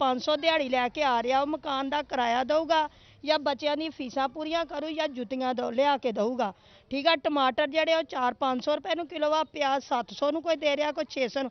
500 ਦਿਹਾੜੀ ਲੈ ਕੇ ਆ ਰਿਹਾ, ਉਹ ਮਕਾਨ ਦਾ ਕਿਰਾਇਆ ਦਊਗਾ ਜਾਂ ਬੱਚਿਆਂ ਦੀ ਫੀਸਾਂ ਪੂਰੀਆਂ ਕਰੂ ਜਾਂ ਜੁੱਤੀਆਂ ਲਿਆ ਕੇ ਦਊਗਾ। ਠੀਕ ਆ। ਟਮਾਟਰ ਜਿਹੜੇ ਉਹ 400-500 ਰੁਪਏ ਨੂੰ ਕਿਲੋ ਆ, ਪਿਆਜ਼ 700 ਨੂੰ ਕੋਈ ਦੇ ਰਿਹਾ, ਕੋਈ 600 ਨੂੰ।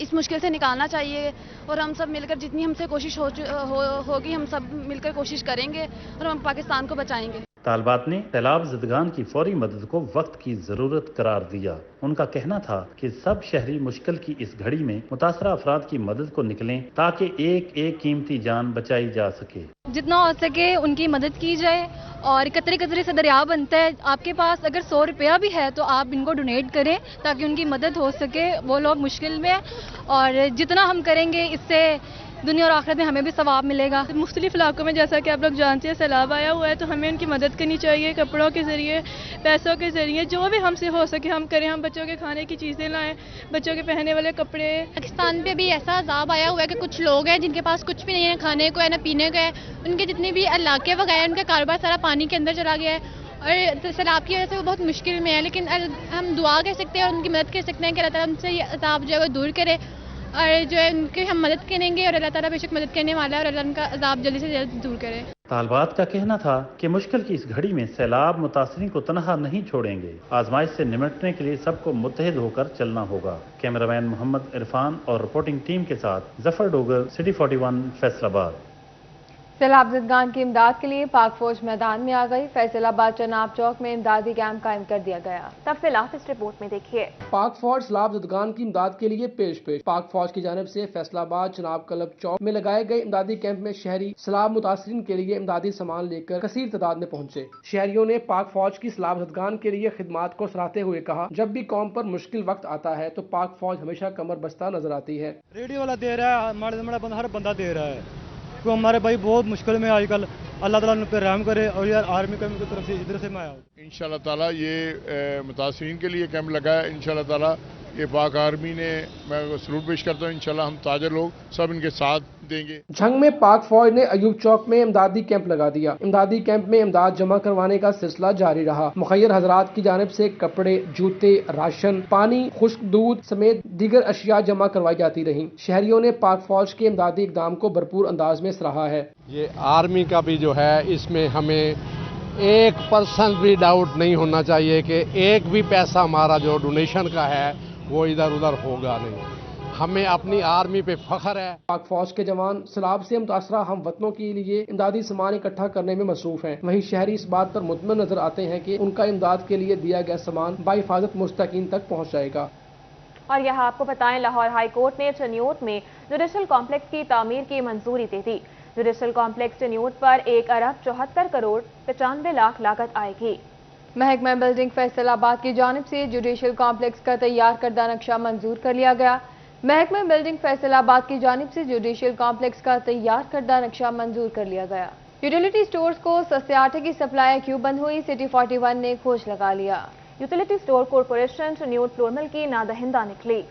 اس مشکل سے نکالنا چاہیے اور ہم سب مل کر جتنی ہم سے کوشش ہوگی ہم سب مل کر کوشش کریں گے اور ہم پاکستان کو بچائیں گے۔ طالبات نے سیلاب زدگان کی فوری مدد کو وقت کی ضرورت قرار دیا۔ ان کا کہنا تھا کہ سب شہری مشکل کی اس گھڑی میں متاثرہ افراد کی مدد کو نکلیں تاکہ ایک ایک قیمتی جان بچائی جا سکے۔ جتنا ہو سکے ان کی مدد کی جائے اور قطرے قطرے سے دریا بنتا ہے۔ آپ کے پاس اگر 100 روپیہ بھی ہے تو آپ ان کو ڈونیٹ کریں تاکہ ان کی مدد ہو سکے، وہ لوگ مشکل میں، اور جتنا ہم کریں گے اس سے دنیا اور آخرت میں ہمیں بھی ثواب ملے گا۔ مختلف علاقوں میں جیسا کہ آپ لوگ جانتے ہیں سیلاب آیا ہوا ہے تو ہمیں ان کی مدد کرنی چاہیے، کپڑوں کے ذریعے، پیسوں کے ذریعے، جو بھی ہم سے ہو سکے ہم کریں۔ ہم بچوں کے کھانے کی چیزیں لائیں، بچوں کے پہننے والے کپڑے۔ پاکستان پہ بھی ایسا عذاب آیا ہوا ہے کہ کچھ لوگ ہیں جن کے پاس کچھ بھی نہیں ہے، کھانے کو ہے نہ پینے کو ہے، ان کے جتنے بھی علاقے وغیرہ ان کا کاروبار سارا پانی کے اندر چلا گیا ہے اور سیلاب کی وجہ سے وہ بہت مشکل میں ہے، لیکن ہم دعا کر سکتے ہیں اور ان کی مدد کر سکتے ہیں کہ اللہ تعالیٰ ان سے یہ عذاب جو ہے وہ دور کرے، اور جو ہے ان کی ہم مدد کریں گے اور اللہ تعالیٰ بے شک مدد کرنے والا ہے اور اللہ ان کا عذاب جلدی سے جلد دور کرے۔ طالبات کا کہنا تھا کہ مشکل کی اس گھڑی میں سیلاب متاثرین کو تنہا نہیں چھوڑیں گے، آزمائش سے نمٹنے کے لیے سب کو متحد ہو کر چلنا ہوگا۔ کیمرہ مین محمد عرفان اور رپورٹنگ ٹیم کے ساتھ ظفر ڈوگر، سٹی 41، فیصل آباد۔ سیلاب زدگان کی امداد کے لیے پاک فوج میدان میں آ گئی۔ فیصل آباد چناب چوک میں امدادی کیمپ قائم کر دیا گیا۔ تفصیلات اس رپورٹ میں دیکھیے۔ پاک فوج سیلاب زدگان کی امداد کے لیے پیش پاک فوج کی جانب سے فیصل آباد چناب کلب چوک میں لگائے گئے امدادی کیمپ میں شہری سیلاب متاثرین کے لیے امدادی سامان لے کر کثیر تعداد میں پہنچے۔ شہریوں نے پاک فوج کی سیلاب زدگان کے لیے خدمات کو سراہتے ہوئے کہا، جب بھی قوم پر مشکل وقت آتا ہے تو پاک فوج ہمیشہ کمر بستہ نظر آتی ہے۔ ریڈیو والا دے رہا ہے، ہمارا ہر بندہ دے رہا ہے، تو ہمارے بھائی بہت مشکل میں آج کل، اللہ تعالیٰ ان پہ رحم کرے، اور یار آرمی کیمپ کی طرف سے ادھر سے میں آیا ہوں۔ انشاءاللہ تعالیٰ یہ متاثرین کے لیے کیمپ لگا ہے، انشاءاللہ تعالیٰ یہ پاک آرمی نے، میں سلوٹ پیش کرتا ہوں، انشاءاللہ ہم تاجر لوگ سب ان کے ساتھ دیں گے۔ جھنگ میں پاک فوج نے ایوب چوک میں امدادی کیمپ لگا دیا۔ امدادی کیمپ میں امداد جمع کروانے کا سلسلہ جاری رہا۔ مخیر حضرات کی جانب سے کپڑے، جوتے، راشن، پانی، خشک دودھ سمیت دیگر اشیاء جمع کروائی جاتی رہیں۔ شہریوں نے پاک فوج کے امدادی اقدام کو بھرپور انداز میں سراہا ہے۔ یہ آرمی کا بھی جو ہے، اس میں ہمیں 1% بھی ڈاؤٹ نہیں ہونا چاہیے کہ ایک بھی پیسہ ہمارا جو ڈونیشن کا ہے وہ ادھر ادھر ہوگا نہیں، ہمیں اپنی آرمی پہ فخر ہے۔ پاک فوج کے جوان سیلاب سے متاثرہ ہم وطنوں کے لیے امدادی سامان اکٹھا کرنے میں مصروف ہیں، وہیں شہری اس بات پر مطمئن نظر آتے ہیں کہ ان کا امداد کے لیے دیا گیا سامان بحفاظت مستحقین تک پہنچ جائے گا۔ اور یہاں آپ کو بتائیں، لاہور ہائی کورٹ نے چنیوٹ میں جوڈیشل کمپلیکس کی تعمیر کی منظوری دے دی۔ جوڈیشل کمپلیکس چنیوٹ پر 1,74,95,00,000 لاگت آئے گی۔ محکمہ بلڈنگ فیصل آباد کی جانب سے جوڈیشل کمپلیکس کا تیار کردہ نقشہ منظور کر لیا گیا۔ محکمہ بلڈنگ فیصل آباد کی جانب سے جوڈیشل کمپلیکس کا تیار کردہ نقشہ منظور کر لیا گیا۔ یوٹیلیٹی سٹورز کو سستے آٹے کی سپلائی کیوں بند ہوئی، سٹی 41 نے کھوج لگا لیا۔ Utility store corporation Chiniot flour mill کی نادہندہ نکلی۔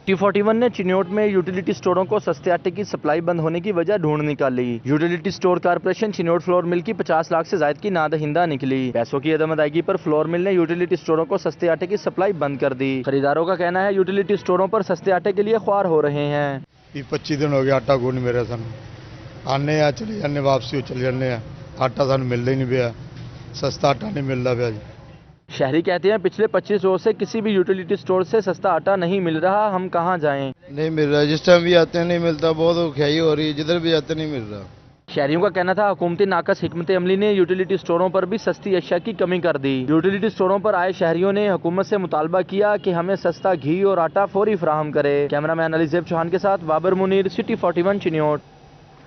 سٹی 41 نے چنیوٹ میں یوٹیلیٹی سٹوروں کو سستے آٹے کی سپلائی بند ہونے کی وجہ ڈھونڈ نکالی۔ Utility store corporation Chiniot flour mill کی 50 لاکھ سے زائد کی نادہندہ نکلی۔ پیسوں کی عدم ادائیگی پر فلور مل نے یوٹیلیٹی سٹوروں کو سستے آٹے کی سپلائی بند کر دی۔ خریداروں کا کہنا ہے یوٹیلیٹی سٹوروں پر سستے آٹے کے لیے خوار ہو رہے ہیں۔ 25 دن ہو گیا آٹا کو نہیں میرا سن آنے چلے جانے واپسی ہو چلے جانے آٹا سان ملتا ہی نہیں پیا، سستا آٹا نہیں ملتا پیا۔ شہری کہتے ہیں پچھلے 25 روز سے کسی بھی یوٹیلیٹی سٹور سے سستا آٹا نہیں مل رہا، ہم کہاں جائیں؟ نہیں مل رہا، جس ٹائم بھی آتے ہیں نہیں ملتا، بہت کھیائی ہو رہی ہے، جدھر بھی جاتے نہیں مل رہا۔ شہریوں کا کہنا تھا حکومتی ناقص حکمت عملی نے یوٹیلیٹی سٹوروں پر بھی سستی اشیاء کی کمی کر دی۔ یوٹیلیٹی سٹوروں پر آئے شہریوں نے حکومت سے مطالبہ کیا کہ ہمیں سستا گھی اور آٹا فوری فراہم کرے۔ کیمرہ مین علی زیب چوہان کے ساتھ بابر منیر، سٹی 41 چنیوٹ۔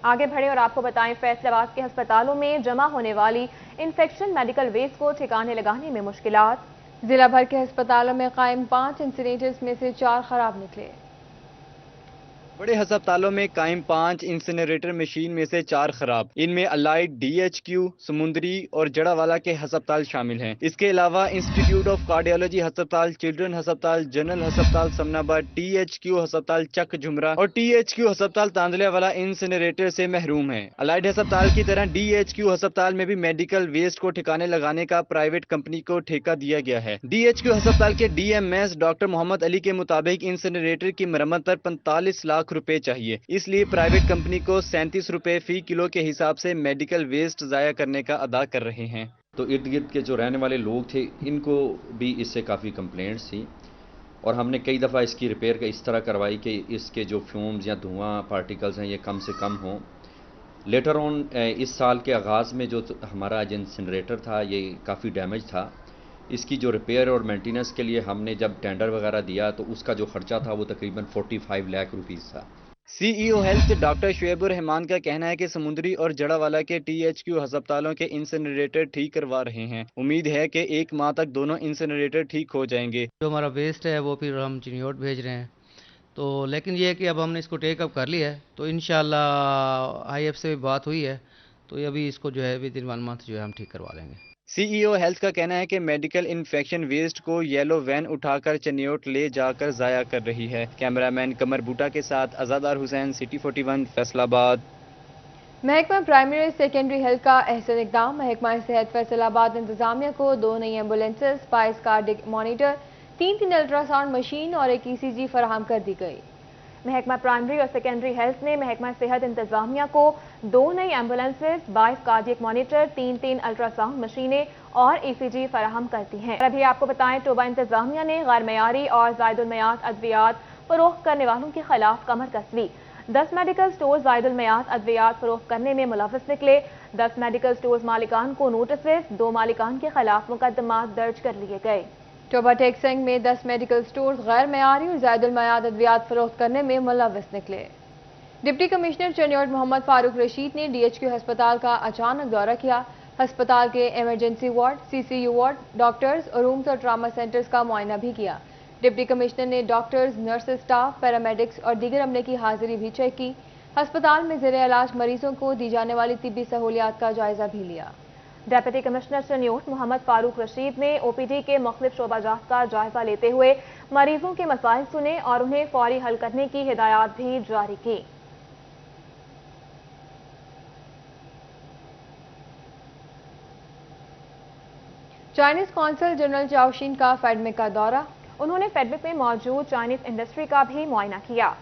آگے بڑھیں اور آپ کو بتائیں، فیصل آباد کے ہسپتالوں میں جمع ہونے والی انفیکشن میڈیکل ویسٹ کو ٹھکانے لگانے میں مشکلات۔ ضلع بھر کے ہسپتالوں میں قائم 5 انسینیٹرز میں سے 4 خراب نکلے۔ بڑے ہسپتالوں میں قائم 5 انسینریٹر مشین میں سے 4 خراب۔ ان میں الائٹ، ڈی ایچ کیو، سمندری اور جڑا والا کے ہسپتال شامل ہیں۔ اس کے علاوہ انسٹیٹیوٹ آف کارڈیالوجی ہسپتال، چلڈرن ہسپتال، جنرل ہسپتال سمن آباد، ٹی ایچ کیو ہسپتال چک جھمرا اور ٹی ایچ کیو ہسپتال تاندلے والا انسینریٹر سے محروم ہے۔ الائٹ ہسپتال کی طرح ڈی ایچ کیو ہسپتال میں بھی میڈیکل ویسٹ کو ٹھکانے لگانے کا پرائیویٹ کمپنی کو ٹھیکہ دیا گیا ہے۔ ڈی ایچ کیو ہسپتال کے ڈی ایم ایس ڈاکٹر محمد علی کے مطابق انسینریٹر کی مرمت پر 45 لاکھ روپے چاہیے، اس لیے پرائیویٹ کمپنی کو 37 روپے فی کلو کے حساب سے میڈیکل ویسٹ ضائع کرنے کا ادا کر رہے ہیں۔ تو ارد گرد کے جو رہنے والے لوگ تھے ان کو بھی اس سے کافی کمپلینٹس تھی، اور ہم نے کئی دفعہ اس کی ریپیئر کا اس طرح کروائی کہ اس کے جو فیومز یا دھواں پارٹیکلز ہیں یہ کم سے کم ہوں. لیٹر آن اس سال کے آغاز میں جو ہمارا انسنریٹر تھا یہ کافی ڈیمیج تھا. اس کی جو ریپیئر اور مینٹیننس کے لیے ہم نے جب ٹینڈر وغیرہ دیا تو اس کا جو خرچہ تھا وہ تقریباً 45 لاکھ روپیز تھا. سی ای او ہیلتھ ڈاکٹر شعیب الرحمان کا کہنا ہے کہ سمندری اور جڑا والا کے ٹی ایچ کیو ہسپتالوں کے انسنریٹر ٹھیک کروا رہے ہیں. امید ہے کہ 1 ماہ تک دونوں انسنریٹر ٹھیک ہو جائیں گے. جو ہمارا ویسٹ ہے وہ پھر ہم چنیوٹ بھیج رہے ہیں. تو لیکن یہ ہے کہ اب ہم نے اس کو ٹیک اپ کر لیا ہے تو انشاءاللہ آئی ایف سے بھی بات ہوئی ہے تو ابھی اس کو جو ہے ود ان 1 منتھ جو ہے ہم ٹھیک کروا لیں گے. سی ای او ہیلتھ کا کہنا ہے کہ میڈیکل انفیکشن ویسٹ کو یلو وین اٹھا کر چنیوٹ لے جا کر ضائع کر رہی ہے. کیمرہ مین قمر بوٹا کے ساتھ آزادار حسین، سٹی 41 فیصل آباد. محکمہ پرائمری اور سیکنڈری ہیلتھ کا احسن اقدام. محکمہ صحت فیصل آباد انتظامیہ کو 2 نئی ambulances, 22 cardiac monitor, 3 ultra sound machine اور 1 ECG فراہم کر دی گئی. محکمہ پرائمری اور سیکنڈری ہیلتھ نے محکمہ صحت انتظامیہ کو 2 نئی ambulances, 22 cardiac monitor, 3 ultra sound مشینیں اور ECG فراہم کرتی ہیں. ابھی آپ کو بتائیں ٹوبہ انتظامیہ نے غیر معیاری اور زائد المیعاد ادویات فروخت کرنے والوں کے خلاف کمر کس لی. 10 میڈیکل سٹور زائد المیعاد ادویات فروخت کرنے میں ملوث نکلے. 10 میڈیکل سٹورز مالکان کو نوٹسز، 2 مالکان کے خلاف مقدمات درج کر لیے گئے. ٹوبہ ٹیک سنگھ میں 10 میڈیکل سٹورز غیر معیاری اور زائد المیعاد ادویات فروخت کرنے میں ملوث نکلے. ڈپٹی کمشنر چنیوٹ محمد فاروق رشید نے DHQ ہسپتال کا اچانک دورہ کیا. ہسپتال کے emergency ward, CCU ward, doctors, rooms اور ٹراما سینٹرز کا معائنہ بھی کیا. ڈپٹی کمشنر نے ڈاکٹرز، نرسز اسٹاف، پیرامیڈکس اور دیگر عملے کی حاضری بھی چیک کی. ہسپتال میں زیر علاج مریضوں کو دی جانے والی طبی سہولیات کا جائزہ بھی لیا. ڈپٹی کمشنر چنیوٹ محمد فاروق رشید نے OPD کے مختلف شعبہ جات کا جائزہ لیتے ہوئے مریضوں کے مسائل سنے اور انہیں فوری حل کرنے کی ہدایات بھی جاری کی. چائنیز قونصل جنرل چاؤشین کا فیڈمک کا دورہ. انہوں نے فیڈمک میں موجود چائنیز انڈسٹری کا بھی معائنہ کیا.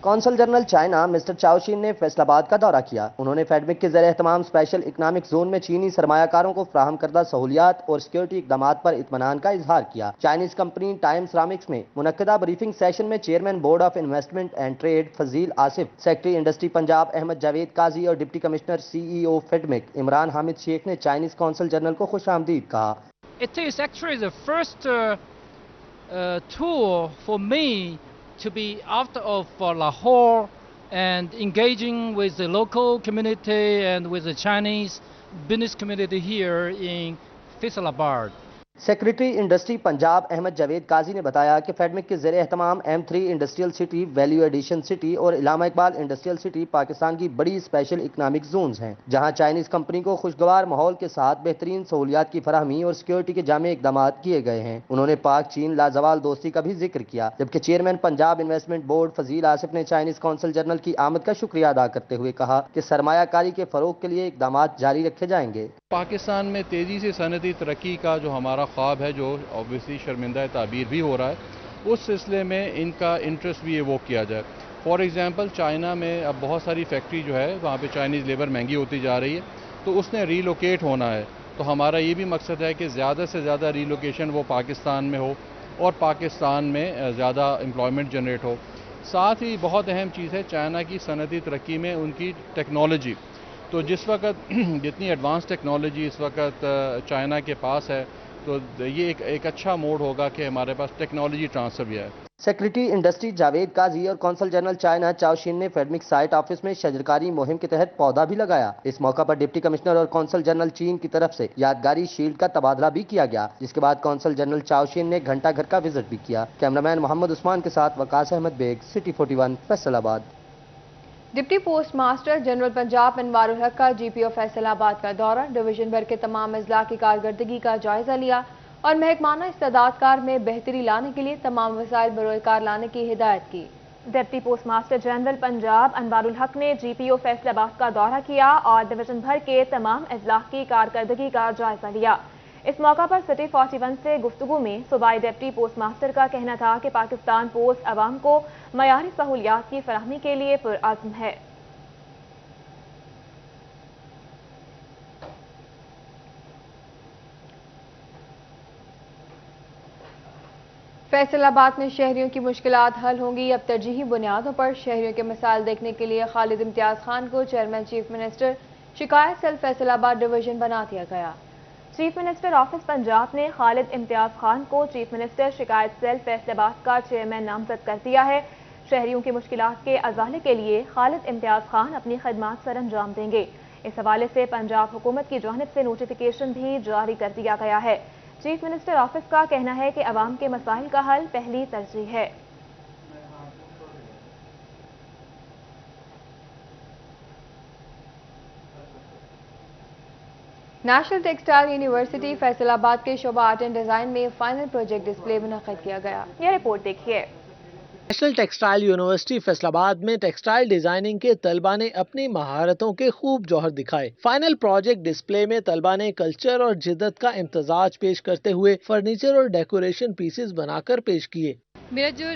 قونصل جنرل چائنا مسٹر چاؤشین نے فیصل آباد کا دورہ کیا. انہوں نے فیڈمک کے زیر اہتمام اسپیشل اکنامک زون میں چینی سرمایہ کاروں کو فراہم کردہ سہولیات اور سیکیورٹی اقدامات پر اطمینان کا اظہار کیا. چائنیز کمپنی ٹائم سرامکس میں منعقدہ بریفنگ سیشن میں chairman board of investment and trade Fazeel Asif, secretary industry Punjab Ahmad Javed Qazi اور deputy commissioner CEO FIEDMC Imran Hamid Sheikh نے چائنیز قونصل جنرل کو خوش آمدید کہا. It is actually the first tour for me to be out of Lahore and engaging with the local community and with the Chinese business community here in Faisalabad. Secretary industry Punjab Ahmad Javed Qazi نے بتایا کہ فیڈمک کے زیر اہتمام M3 industrial city, value addition city اور Allama Iqbal industrial city Pakistan کی بڑی special economic zones ہیں، جہاں چائنیز کمپنی کو خوشگوار ماحول کے ساتھ بہترین سہولیات کی فراہمی اور سیکیورٹی کے جامع اقدامات کیے گئے ہیں. انہوں نے پاک چین لازوال دوستی کا بھی ذکر کیا، جبکہ chairman Punjab investment board Fazeel Asif نے چائنیز قونصل جنرل کی آمد کا شکریہ ادا کرتے ہوئے کہا کہ سرمایہ کاری کے فروغ کے لیے اقدامات جاری رکھے جائیں گے. پاکستان میں تیزی سے صنعتی ترقی کا جو ہمارا خواب ہے، جو اوبویسلی شرمندہ تعبیر بھی ہو رہا ہے، اس سلسلے میں ان کا انٹرسٹ بھی ایووک کیا جائے. فار ایگزامپل چائنا میں اب بہت ساری فیکٹری جو ہے وہاں پہ چائنیز لیبر مہنگی ہوتی جا رہی ہے، تو اس نے ری لوکیٹ ہونا ہے. تو ہمارا یہ بھی مقصد ہے کہ زیادہ سے زیادہ ری لوکیشن وہ پاکستان میں ہو اور پاکستان میں زیادہ امپلائمنٹ جنریٹ ہو. ساتھ ہی بہت اہم چیز ہے چائنا کی صنعتی ترقی میں ان کی ٹیکنالوجی. تو جس وقت جتنی ایڈوانس ٹیکنالوجی اس وقت چائنا کے پاس ہے، تو یہ ایک اچھا موڈ ہوگا کہ ہمارے پاس ٹیکنالوجی ٹرانسفر بھی ہے. سیکریٹری انڈسٹری جاوید قاضی اور قونصل جنرل چائنا چاؤشین نے فیڈمک سائٹ آفس میں شجرکاری مہم کے تحت پودا بھی لگایا. اس موقع پر ڈپٹی کمشنر اور قونصل جنرل چین کی طرف سے یادگاری شیلڈ کا تبادلہ بھی کیا گیا، جس کے بعد قونصل جنرل چاؤشین نے گھنٹہ گھر کا وزٹ بھی کیا. کیمرامین محمد عثمان کے ساتھ Waqas Ahmad Baig, city 41 Faisalabad. Deputy post master general Punjab Anwar ul Haq کا GPO فیصل آباد کا دورہ. ڈویژن بھر کے تمام اضلاع کی کارکردگی کا جائزہ لیا اور محکمانہ استعداد کار میں بہتری لانے کے لیے تمام وسائل بروئے کار لانے کی ہدایت کی. Deputy post master general Punjab Anwar ul Haq نے GPO فیصل آباد کا دورہ کیا اور ڈویژن بھر کے تمام اضلاع کی کارکردگی کا جائزہ لیا. اس موقع پر سٹی 41 سے گفتگو میں صوبائی ڈپٹی پوسٹ ماسٹر کا کہنا تھا کہ پاکستان پوسٹ عوام کو معیاری سہولیات کی فراہمی کے لیے پرعزم ہے. فیصل آباد میں شہریوں کی مشکلات حل ہوں گی. اب ترجیحی بنیادوں پر شہریوں کے مسائل دیکھنے کے لیے خالد امتیاز خان کو چیئرمین چیف منسٹر شکایت سیل فیصل آباد ڈویژن بنا دیا گیا. چیف منسٹر آفس پنجاب نے خالد امتیاز خان کو چیف منسٹر شکایت سیل فیصل آباد کا چیئرمین نامزد کر دیا ہے. شہریوں کی مشکلات کے ازالے کے لیے خالد امتیاز خان اپنی خدمات سر انجام دیں گے. اس حوالے سے پنجاب حکومت کی جانب سے نوٹیفیکیشن بھی جاری کر دیا گیا ہے. چیف منسٹر آفس کا کہنا ہے کہ عوام کے مسائل کا حل پہلی ترجیح ہے. نیشنل ٹیکسٹائل یونیورسٹی فیصل آباد کے شعبہ آرٹ اینڈ ڈیزائن میں فائنل پروجیکٹ ڈسپلے منعقد کیا گیا. یہ رپورٹ دیکھیے. نیشنل ٹیکسٹائل یونیورسٹی فیصل آباد میں ٹیکسٹائل ڈیزائننگ کے طلباء نے اپنی مہارتوں کے خوب جوہر دکھائے. فائنل پروجیکٹ ڈسپلے میں طلباء نے کلچر اور جدت کا امتزاج پیش کرتے ہوئے فرنیچر اور ڈیکوریشن پیسز بنا کر پیش کیے. میرا جو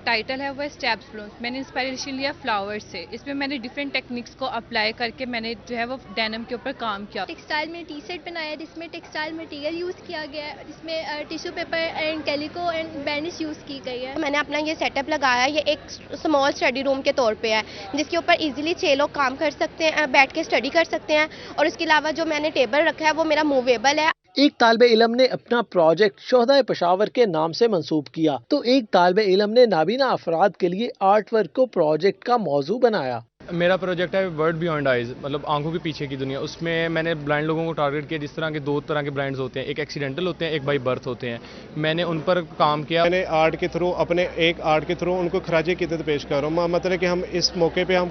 ٹائٹل ہے وہ اسٹیپس فلورس. میں نے انسپائریشن لیا فلاورز سے. اس میں نے ڈیفرنٹ ٹیکنیکس کو اپلائی کر کے میں نے جو ہے وہ ڈینم کے اوپر کام کیا. ٹیکسٹائل میں ٹی سیٹ بنایا جس میں ٹیکسٹائل مٹیریل یوز کیا گیا ہے, جس میں tissue paper and calico and bands use کی گئی ہے. میں نے اپنا یہ سیٹ اپ لگایا, یہ ایک اسمال اسٹڈی روم کے طور پہ ہے جس کے اوپر ایزیلی 6 لوگ کام کر سکتے ہیں, بیٹھ کے اسٹڈی کر سکتے ہیں. اور اس کے علاوہ جو میں نے ٹیبل رکھا ہے وہ میرا موویبل ہے. ایک طالب علم نے اپنا پروجیکٹ شہدائے پشاور کے نام سے منسوب کیا تو ایک طالب علم نے نابینا افراد کے لیے آرٹ ورک کو پروجیکٹ کا موضوع بنایا. میرا پروجیکٹ ہے ورڈ بیونڈ آئیز, مطلب آنکھوں کے پیچھے کی دنیا. اس میں میں نے بلائنڈ لوگوں کو ٹارگیٹ کیا. جس طرح کے 2 طرح کے بلائنڈز ہوتے ہیں, ایک ایکسیڈنٹل ہوتے ہیں, ایک بائی برتھ ہوتے ہیں. میں نے ان پر کام کیا. میں نے آرٹ کے تھرو ایک آرٹ کے تھرو ان کو خراج عقیدت پیش کر رہا ہوں. مطلب کہ ہم اس موقع پہ ہم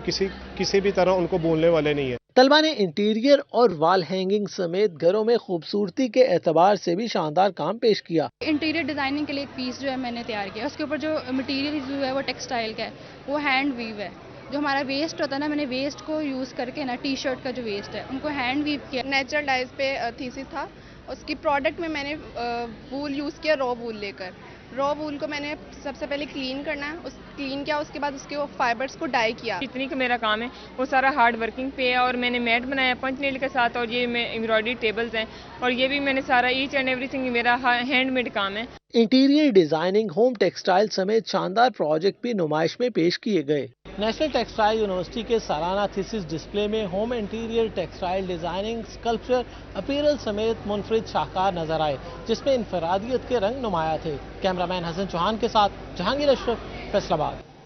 کسی بھی طرح ان کو بھولنے والے نہیں ہیں. طلبہ نے انٹیریئر اور وال ہینگنگ سمیت گھروں میں خوبصورتی کے اعتبار سے بھی شاندار کام پیش کیا. انٹیریئر ڈیزائننگ کے لیے ایک پیس جو ہے میں نے تیار کیا. اس کے اوپر جو مٹیریل جو ہے وہ ٹیکسٹائل کا ہے, وہ ہینڈ ویو ہے. جو ہمارا ویسٹ ہوتا ہے نا, میں نے ویسٹ کو یوز کر کے نا ٹی شرٹ کا جو ویسٹ ہے ان کو ہینڈ ویو کیا. نیچرل ڈائز پہ تھیسس تھا. اس کی پروڈکٹ میں نے وول یوز کیا, را وول لے کر. را وول کو میں نے سب سے پہلے کلین کرنا ہے. کلین کیا, اس کے بعد اس کے فائبرز کو ڈائی کیا. جتنی کا میرا کام ہے وہ سارا ہارڈ ورکنگ پہ ہے. اور میں نے میٹ بنایا پنچ نیل کے ساتھ, اور یہ میں ایمبرائڈری ٹیبلز ہیں, اور یہ بھی میں نے سارا ایچ اینڈ ایوری تھنگ میرا ہینڈ میڈ کام ہے. انٹیریئر ڈیزائننگ, ہوم ٹیکسٹائل سمیت شاندار پروجیکٹ بھی نمائش میں پیش کیے گئے. نیشنل ٹیکسٹائل یونیورسٹی کے سالانہ تھیسس ڈسپلے میں home interior textile designing, sculpture, apparel سمیت منفرد شاہکار نظر آئے جس میں انفرادیت کے رنگ نمایاں تھے. کیمرہ مین حسن چوہان کے ساتھ جہانگیر اشرف, فیصل آباد.